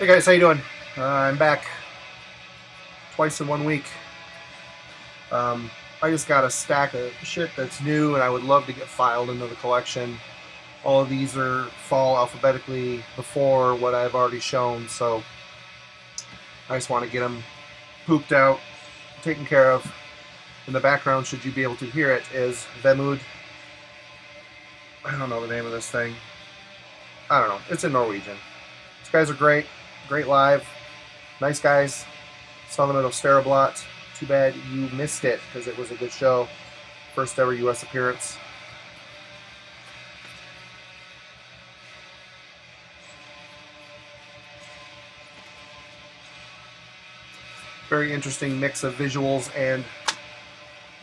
Hey guys, how you doing? I'm back twice in 1 week. I just got a stack of shit that's new and I would love to get filed into the collection. All of these fall alphabetically before what I've already shown, so I just want to get them pooped out, taken care of. In the background, should you be able to hear it, is Vemud. I don't know the name of this thing. I don't know. It's in Norwegian. These guys are great. Great live. Nice guys. Saw them at Osterblot. Too bad you missed it because it was a good show. First ever U.S. appearance. Very interesting mix of visuals and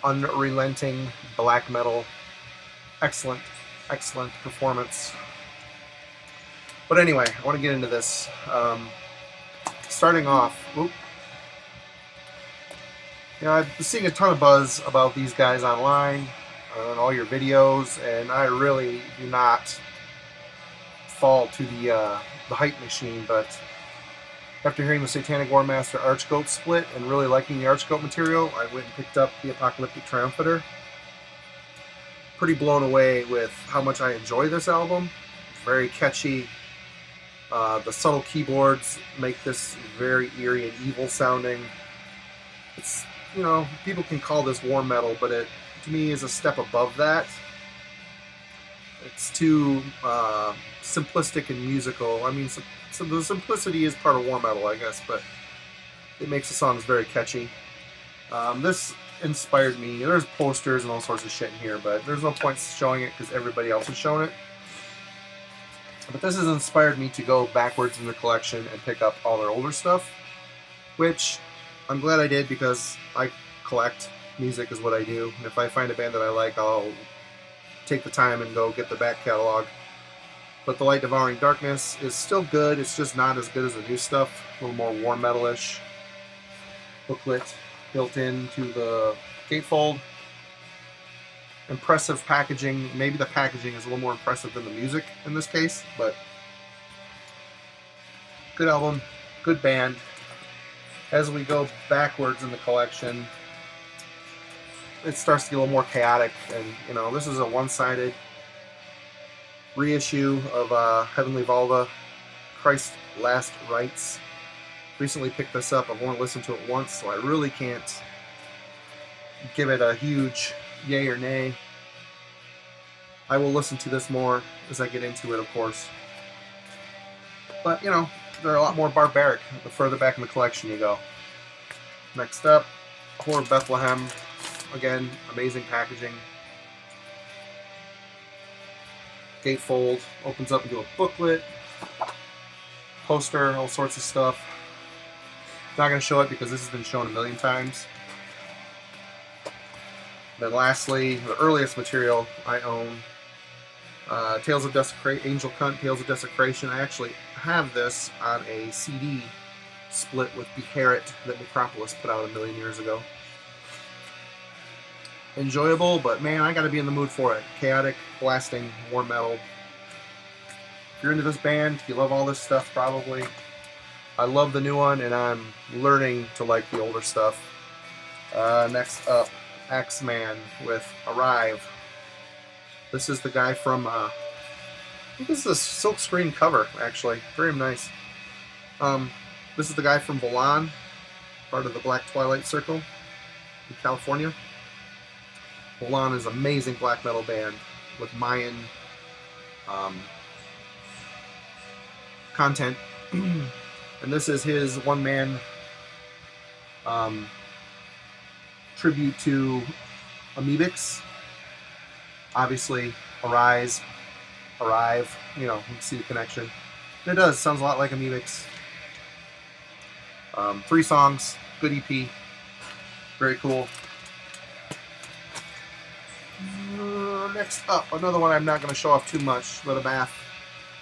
unrelenting black metal. Excellent, excellent performance. But anyway, I want to get into this. Starting off, I've been seeing a ton of buzz about these guys online on all your videos, and I really do not fall to the hype machine. But after hearing the Satanic Warmaster Archgoat split and really liking the Archgoat material, I went and picked up the Apocalyptic Triumphator. Pretty blown away with how much I enjoy this album. Very catchy. The subtle keyboards make this very eerie and evil sounding. It's, people can call this war metal, but it, to me, is a step above that. It's too simplistic and musical. I mean, so the simplicity is part of war metal, I guess, but it makes the songs very catchy. This inspired me. There's posters and all sorts of shit in here, but there's no point showing it because everybody else has shown it. But this has inspired me to go backwards in the collection and pick up all their older stuff, which I'm glad I did because I collect. Music is what I do. And if I find a band that I like, I'll take the time and go get the back catalog. But The Light Devouring Darkness is still good. It's just not as good as the new stuff. A little more war metal-ish. Booklet built into the gatefold. Impressive packaging. Maybe the packaging is a little more impressive than the music in this case, but good album, good band. As we go backwards in the collection, it starts to get a little more chaotic, and this is a one-sided reissue of Heavenly Volva, Christ Last Rites. Recently picked this up. I've only listened to it once, so I really can't give it a huge yay or nay. I will listen to this more as I get into it, of course. But, they're a lot more barbaric the further back in the collection you go. Next up, Whore of Bethlehem. Again, amazing packaging. Gatefold opens up into a booklet, poster, all sorts of stuff. Not going to show it because this has been shown a million times. Then lastly, the earliest material I own, Tales of Desecration, Angel Cunt, Tales of Desecration. I actually have this on a CD split with Beherit that Necropolis put out a million years ago. Enjoyable, but man, I gotta be in the mood for it. Chaotic, blasting, war metal. If you're into this band, you love all this stuff probably. I love the new one, and I'm learning to like the older stuff. Next up, Axeman with Arrive. This is the guy from, I think this is a silkscreen cover, actually. Very nice. This is the guy from Volan, part of the Black Twilight Circle in California. Volan is an amazing black metal band with Mayan content. And this is his one-man tribute to Amoebics. Obviously, Arrive, you can see the connection. And it does, sounds a lot like Amoebics. 3 songs, good EP, very cool. Next up, another one I'm not going to show off too much, Let a Bath,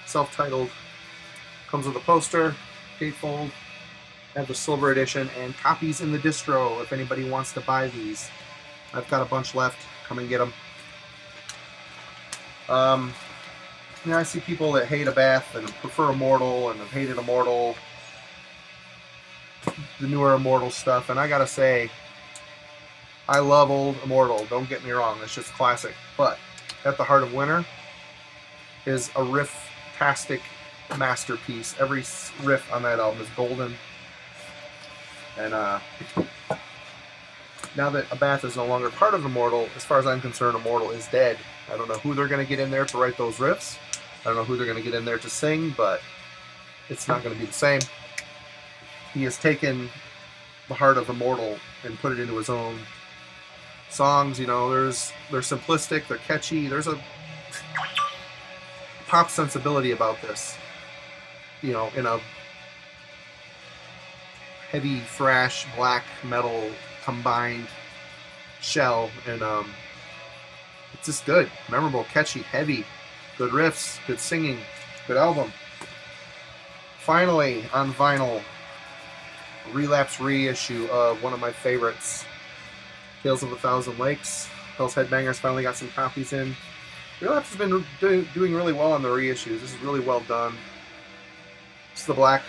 self-titled, comes with a poster, gatefold, have the silver edition, and copies in the distro if anybody wants to buy these. I've got a bunch left, come and get them. I see people that hate Abath and prefer Immortal and have hated Immortal the newer Immortal stuff, and I gotta say, I love old Immortal. Don't get me wrong; it's just classic. But At the Heart of Winter is a riff-tastic masterpiece. Every riff on that album is golden. And now that Abath is no longer part of Immortal, as far as I'm concerned, Immortal is dead. I don't know who they're going to get in there to write those riffs. I don't know who they're going to get in there to sing, but it's not going to be the same. He has taken the heart of Immortal and put it into his own songs. You know, they're simplistic, they're catchy. There's a pop sensibility about this. You know, in a heavy thrash, black metal combined shell, and it's just good, memorable, catchy, heavy, good riffs, good singing, good album. Finally, on vinyl, Relapse reissue of one of my favorites, Tales of a Thousand Lakes. Hell's Headbangers finally got some copies in. Relapse has been doing really well on the reissues. This is really well done. It's the black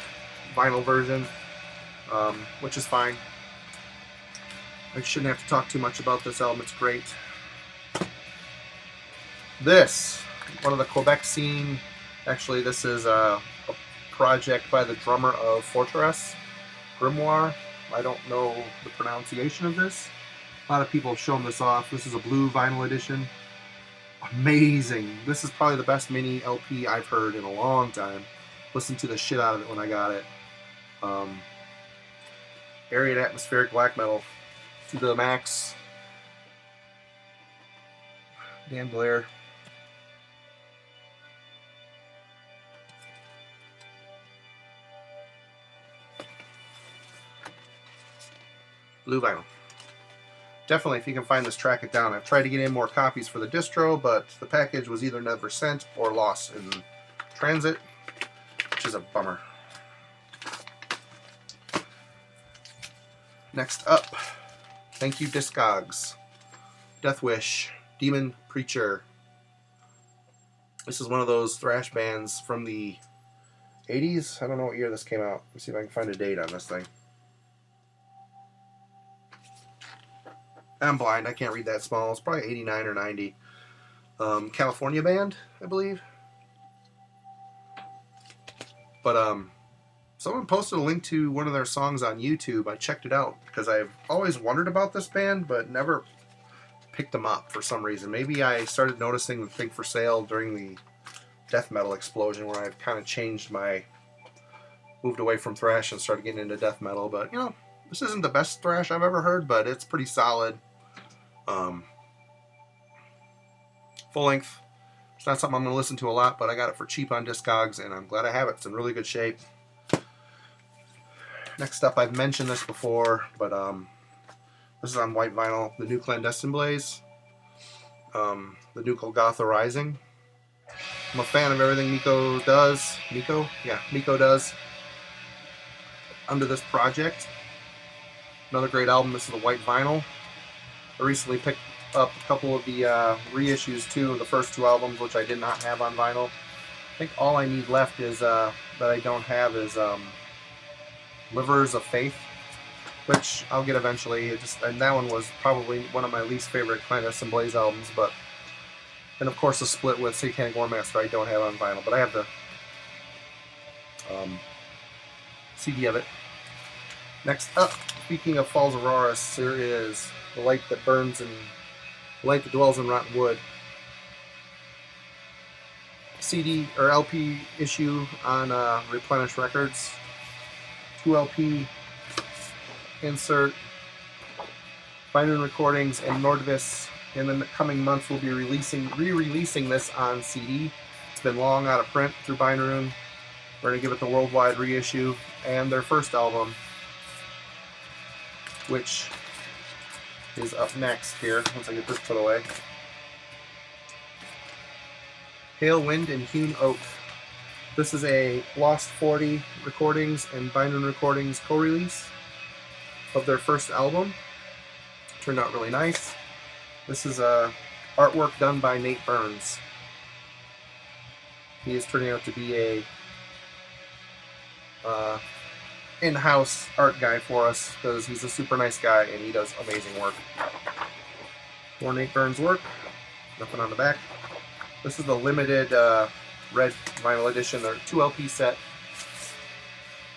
vinyl version, which is fine. I shouldn't have to talk too much about this album. It's great. This, one of the Quebec scene. Actually, this is a project by the drummer of Fortress, Grimoire. I don't know the pronunciation of this. A lot of people have shown this off. This is a blue vinyl edition. Amazing. This is probably the best mini LP I've heard in a long time. Listened to the shit out of it when I got it. Airy and atmospheric black metal to the max. Dan Blair. Blue vinyl. Definitely, if you can find this, track it down. I've tried to get in more copies for the distro, but the package was either never sent or lost in transit, which is a bummer. Next up, Thank You Discogs, Death Wish, Demon Preacher. This is one of those thrash bands from the 80s. I don't know what year this came out. Let me see if I can find a date on this thing. I'm blind. I can't read that small. It's probably 89 or 90. California band, I believe. But someone posted a link to one of their songs on YouTube. I checked it out because I've always wondered about this band, but never picked them up for some reason. Maybe I started noticing the thing for sale during the death metal explosion, where I've kind of moved away from thrash and started getting into death metal. But you know, this isn't the best thrash I've ever heard, but it's pretty solid. Full length. It's not something I'm going to listen to a lot, but I got it for cheap on Discogs, and I'm glad I have it. It's in really good shape. Next up, I've mentioned this before, but this is on white vinyl. The New Clandestine Blaze. The New Golgotha Rising. I'm a fan of everything Miko does. Miko does under this project. Another great album. This is the white vinyl. I recently picked up a couple of the reissues too of the first two albums, which I did not have on vinyl. I think all I need left is that I don't have is Livers of Faith, which I'll get eventually. And that one was probably one of my least favorite Clandestine Blaze albums, but and of course the split with Satanic Warmaster I don't have on vinyl, but I have the CD of it. Next up, speaking of Falls Auroras, there is The Light That Burns and The Light That Dwells in Rotten Wood. CD or LP issue on Replenish Records. 2 LP insert. Bindrune Recordings and Nordvis in the coming months will be re-releasing this on CD. It's been long out of print through Bindrune. We're going to give it the worldwide reissue and their first album, which is up next here, once I get this put away. Pale Wind and Hewn Oak. This is a Lost 40 Recordings and Bindrune Recordings co-release of their first album. Turned out really nice. This is artwork done by Nate Burns. He is turning out to be a in-house art guy for us because he's a super nice guy and he does amazing work. More Nate Burns work. Nothing on the back. This is the limited red vinyl edition. They're 2 LP set.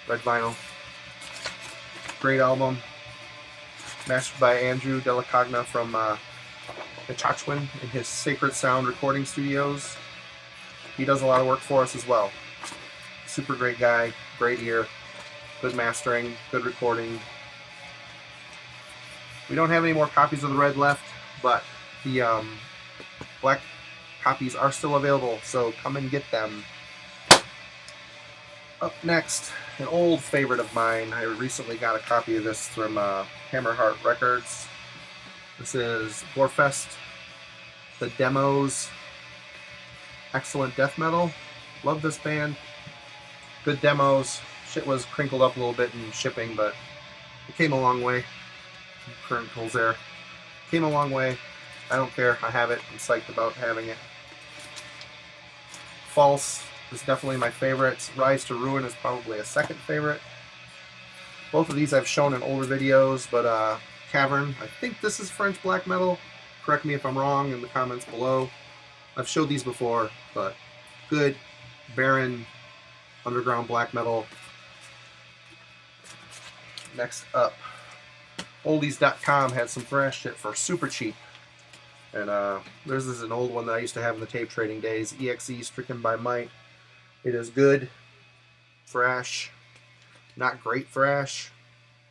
Red vinyl. Great album. Mastered by Andrew Delacogna from Chachwin in his Sacred Sound recording studios. He does a lot of work for us as well. Super great guy, great ear, good mastering, good recording. We don't have any more copies of the red left, but the black copies are still available, so come and get them. Up next, an old favorite of mine. I recently got a copy of this from Eihwaz Records. This is Gorefest, The Demos, excellent death metal. Love this band. Good demos. Shit was crinkled up a little bit in shipping, but it came a long way. Some crinkles there. Came a long way. I don't care. I have it. I'm psyched about having it. False is definitely my favorite. Rise to Ruin is probably a second favorite. Both of these I've shown in older videos, but Cavern, I think this is French black metal. Correct me if I'm wrong in the comments below. I've showed these before, but good, barren, underground black metal. Next up, oldies.com had some thrash shit for super cheap. And this is an old one that I used to have in the tape trading days. EXE Stricken by Might. It is good thrash, not great thrash.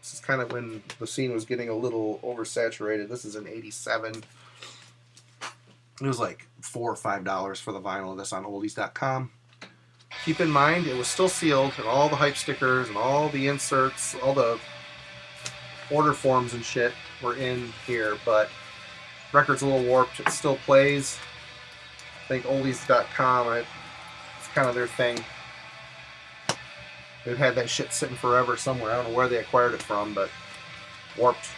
This is kind of when the scene was getting a little oversaturated. This is an 87. It was like $4 or $5 for the vinyl of this on oldies.com. Keep in mind, it was still sealed, and all the hype stickers and all the inserts, all the order forms and shit were in here, but record's a little warped. It still plays. I think oldies.com, it's kind of their thing. They've had that shit sitting forever somewhere. I don't know where they acquired it from, but warped.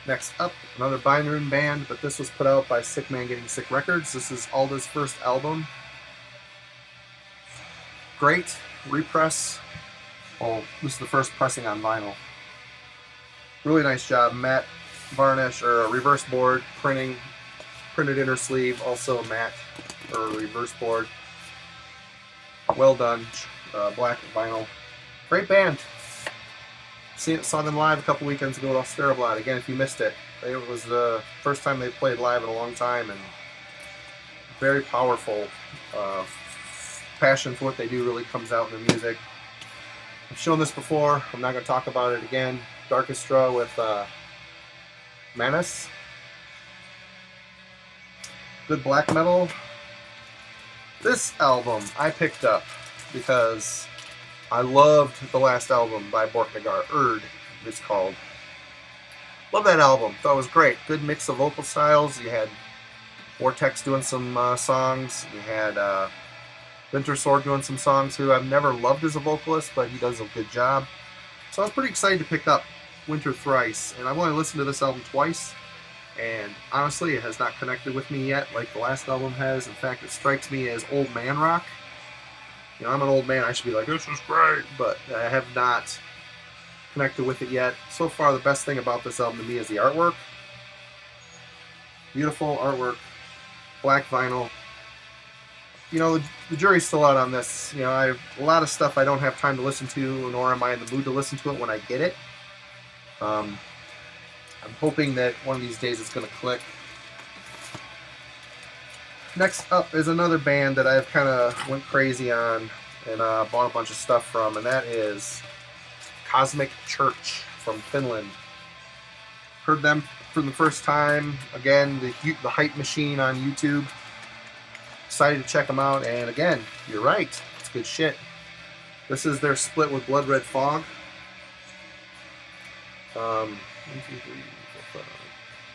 Next up, another Bindrune band, but this was put out by Sick Man Getting Sick Records. This is Alda's first album. Great repress. Oh, this is the first pressing on vinyl. Really nice job. Matte varnish or a reverse board printing, printed inner sleeve, also matte or reverse board. Well done. Black vinyl. Great band. Saw them live a couple weekends ago at Austeroblat. Again, if you missed it, it was the first time they played live in a long time, and very powerful. Passion for what they do really comes out in the music. I've shown this before. I'm not going to talk about it again. Darkestra with Manus. Good black metal. This album I picked up because I loved the last album by Borknagar. Erd, it's called. Love that album. Thought it was great. Good mix of vocal styles. You had Vortex doing some songs. You had Winter Sword doing some songs, who I've never loved as a vocalist, but he does a good job. So I was pretty excited to pick up Winter Thrice, and I've only listened to this album twice, and honestly it has not connected with me yet like the last album has. In fact, it strikes me as old man rock. You know, I'm an old man, I should be like, this is great, but I have not connected with it yet. So far, the best thing about this album to me is the artwork. Beautiful artwork, black vinyl. You know, the jury's still out on this. You know, I have a lot of stuff I don't have time to listen to, nor am I in the mood to listen to it when I get it. I'm hoping that one of these days it's going to click. Next up is another band that I've kind of went crazy on and bought a bunch of stuff from, and that is Cosmic Church from Finland. Heard them for the first time. Again, the hype machine on YouTube. Excited to check them out, and again, you're right, it's good shit. This is their split with Blood Red Fog.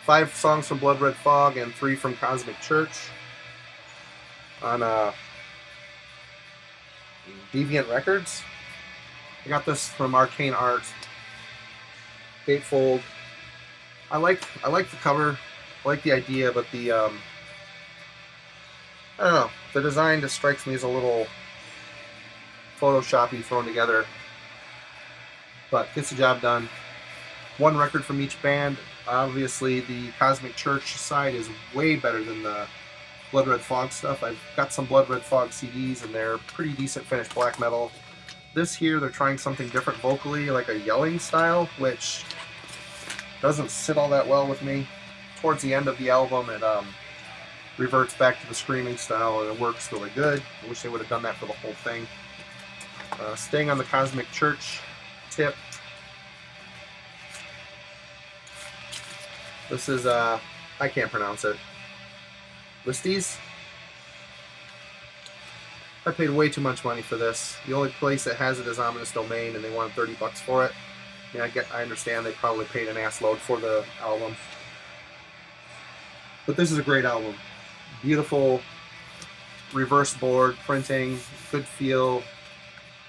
5 songs from Blood Red Fog and 3 from Cosmic Church on Deviant Records. I got this from Arcane Art. Gatefold. I like the cover. I like the idea, but the I don't know. The design just strikes me as a little Photoshoppy thrown together. but gets the job done. One record from each band. Obviously, the Cosmic Church side is way better than the Blood Red Fog stuff. I've got some Blood Red Fog CDs, and they're pretty decent finished black metal. This here, they're trying something different vocally, like a yelling style, which doesn't sit all that well with me. Towards the end of the album, it reverts back to the screaming style, and it works really good. I wish they would have done that for the whole thing. Staying on the Cosmic Church tip, this is, I can't pronounce it, Listies? I paid way too much money for this. The only place that has it is Ominous Domain, and they wanted $30 for it. I mean, I understand they probably paid an ass load for the album. But this is a great album. Beautiful reverse board printing, good feel,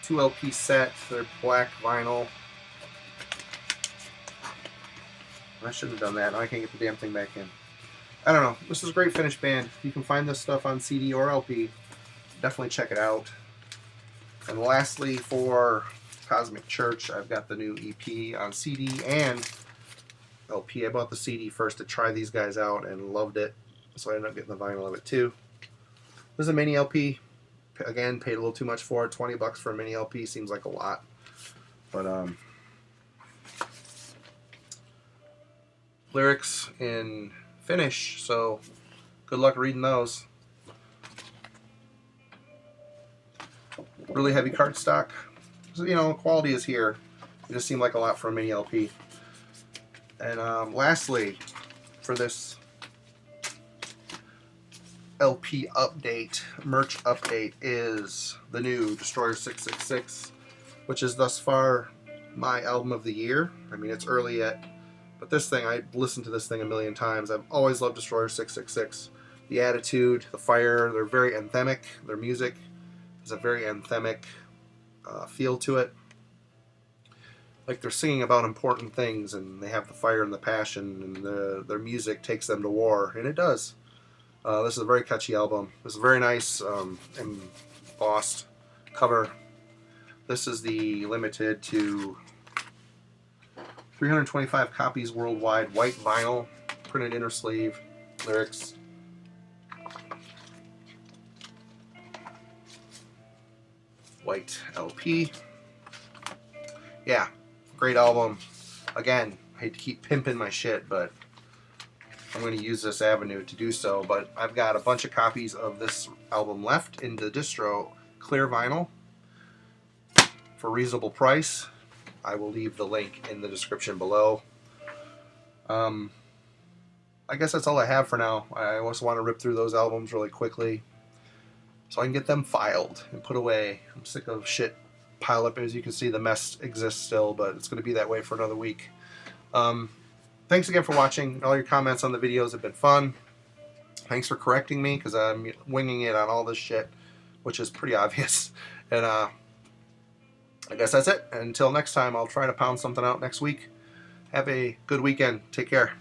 2 LP set, they're black vinyl. I shouldn't have done that. Now I can't get the damn thing back in. I don't know. This is a great finished band. You can find this stuff on CD or LP. Definitely check it out. And lastly, for Cosmic Church, I've got the new EP on CD and LP. I bought the CD first to try these guys out and loved it, so I ended up getting the vinyl of it too. This is a mini LP. Again, paid a little too much for it. $20 for a mini LP seems like a lot, but lyrics in Finnish, so good luck reading those. Really heavy cardstock. So, you know, quality is here. It just seemed like a lot for a mini LP. And lastly, for this LP update, merch update, is the new Destroyer 666, which is thus far my album of the year. I mean, it's early yet, but this thing, I listened to this thing a million times. I've always loved Destroyer 666. The attitude, the fire, they're very anthemic. Their music has a very anthemic feel to it. Like they're singing about important things, and they have the fire and the passion, and their music takes them to war, and it does. This is a very catchy album. This is a very nice embossed cover. This is the limited to 325 copies worldwide, white vinyl, printed inner sleeve, lyrics. White LP. Yeah, great album. Again, I hate to keep pimping my shit, but I'm going to use this avenue to do so. But I've got a bunch of copies of this album left in the distro clear vinyl for a reasonable price. I will leave the link in the description below. I guess that's all I have for now. I also want to rip through those albums really quickly so I can get them filed and put away. I'm sick of shit piled up. As you can see, the mess exists still, but it's going to be that way for another week. Thanks again for watching. All your comments on the videos have been fun. Thanks for correcting me, because I'm winging it on all this shit, which is pretty obvious. And I guess that's it. Until next time, I'll try to pound something out next week. Have a good weekend. Take care.